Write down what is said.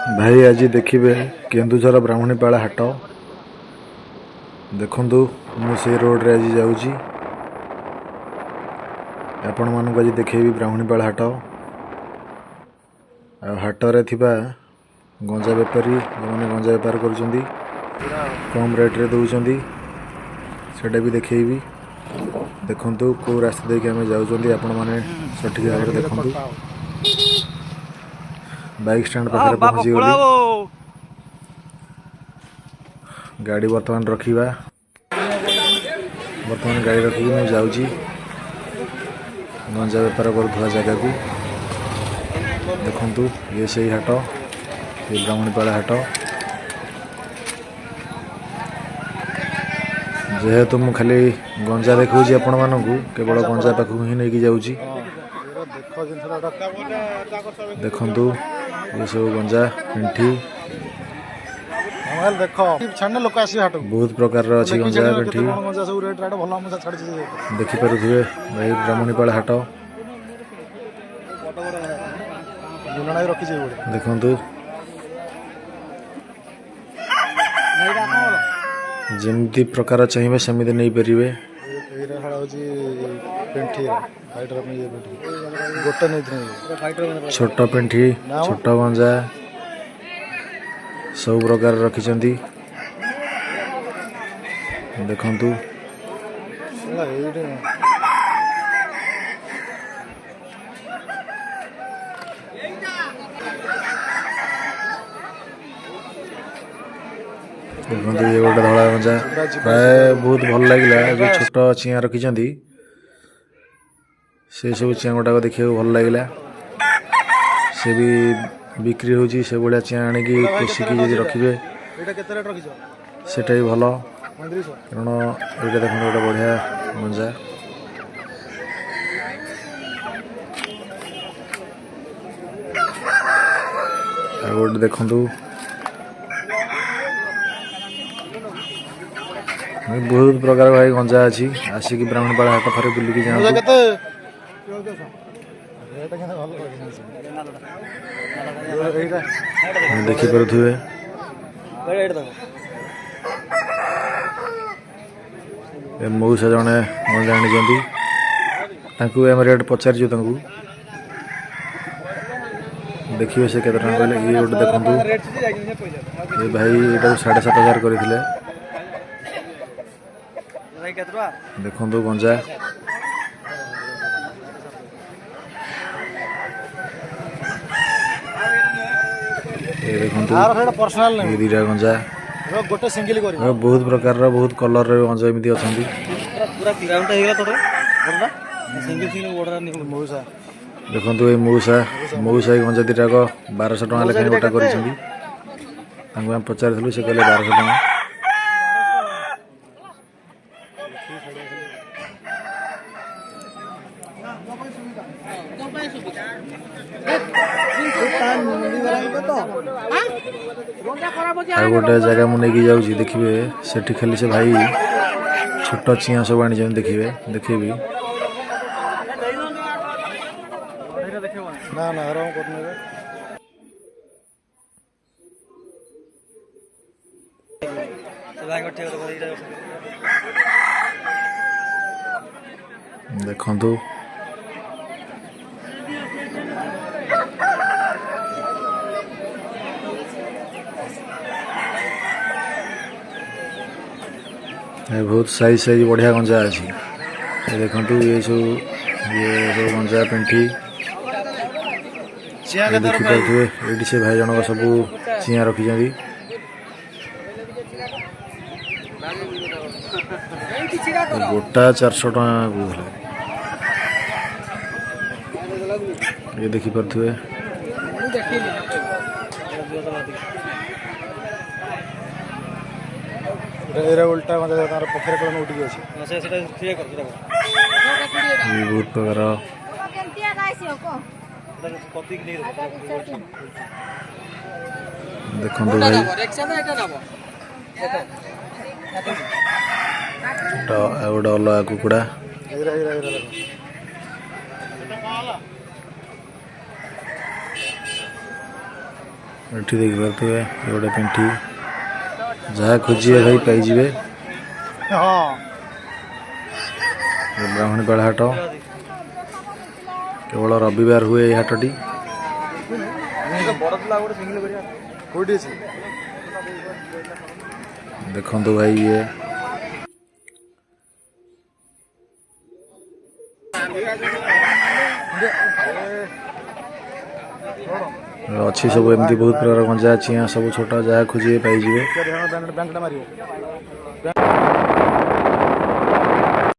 भाई आज देखिए केन्दुझर ब्राह्मणीपाड़ा हाट देखु मुझे रोड रे आज जाऊँगी आपण मानक आज देखेबी ब्राह्मणीपाड़ा हाट हाटरे थिबा गंजा बेपारी जो गंजा बेपार कर कम रेट रे दौरान सेटा भी देखेबी देखु कौ रास्ता देके आम जाऊँगी आपण मैंने सठिक भाव में देखु बाइक स्टैंड पाखे पहुँची गली गाड़ी बर्तमान रखा बर्तमान गाड़ी रखी मुझे जाऊँगी गंजा बेपार करुवा जगह को देखु ये से हाट ये ब्राह्मणीपाड़ा हाट जेहेतु मु खाली गंजा देखा आपण मानक केवल गंजा पाखक ही नहीं जाऊँगी देखु ये सब गंजा पिंठी बहुत प्रकार अच्छी गंजा पिंठी देखिपे भाई ब्राह्मणीपाड़ा हाट देखु जमती प्रकार चाहिए सेमती नहीं पारे छोट पेंठी छोट गंजा सब प्रकार रखिंट देखु देखो ये गोटे धला गंजा प्राय बहुत भल लगे जो छोट चिया रखिंट से सब चिया गुटाक देखा भल लगे से भी बिक्री हो भाया चिया आणिकी पोषिकी जी रखिए सेटा भी भल कारण ये देख गोटे बढ़िया गंजा गोटे देखु बहुत प्रकार भाई गंजा अच्छी आसिक ब्राह्मणीपाड़ा हाट थरे बुलिकी जाते देखिपे मऊसा जड़े गंजा आनी रेट पचार देखिए से केते टका कहले ये गोटे देखु ये भाई ये 7,500 करते देखु गंजा ये देखो ये दीटा गंजा बहुत प्रकार बहुत कलर गंजा एमती अच्छा देखो ये मऊसा मऊसा गंजा दीटाक 1200 टका लेकिन गोटा कर पचार से कहले 1200 टका गोटे जगह मुझे जाऊँगी देखिए सेठी खाली से भाई छोट चिया सब आनी देखिए देखेबी देखु बहुत साइज साइज बढ़िया गंजा अच्छी देखु ये सब गंजा पिंठी देखिपे ये से भाई जनक सब चिया रखिंट गोटा 400 टका कहले ये देखिपे उल्टा पोखर कल उठी बहुत प्रकार देखो भाई गोटे अलग कुकुड़ा एठी देख पारे ये गोटे पेंठी जहाँ खोजिए भाई पाइबे। ब्राह्मणीपाल हाट केवल रविवार हुए ये हाटटी। देखो भाई ये अच्छी सब एमती बहुत प्रकार गंजा अच्छी यहाँ सब छोटा जहाँ खोजिए पाइबे।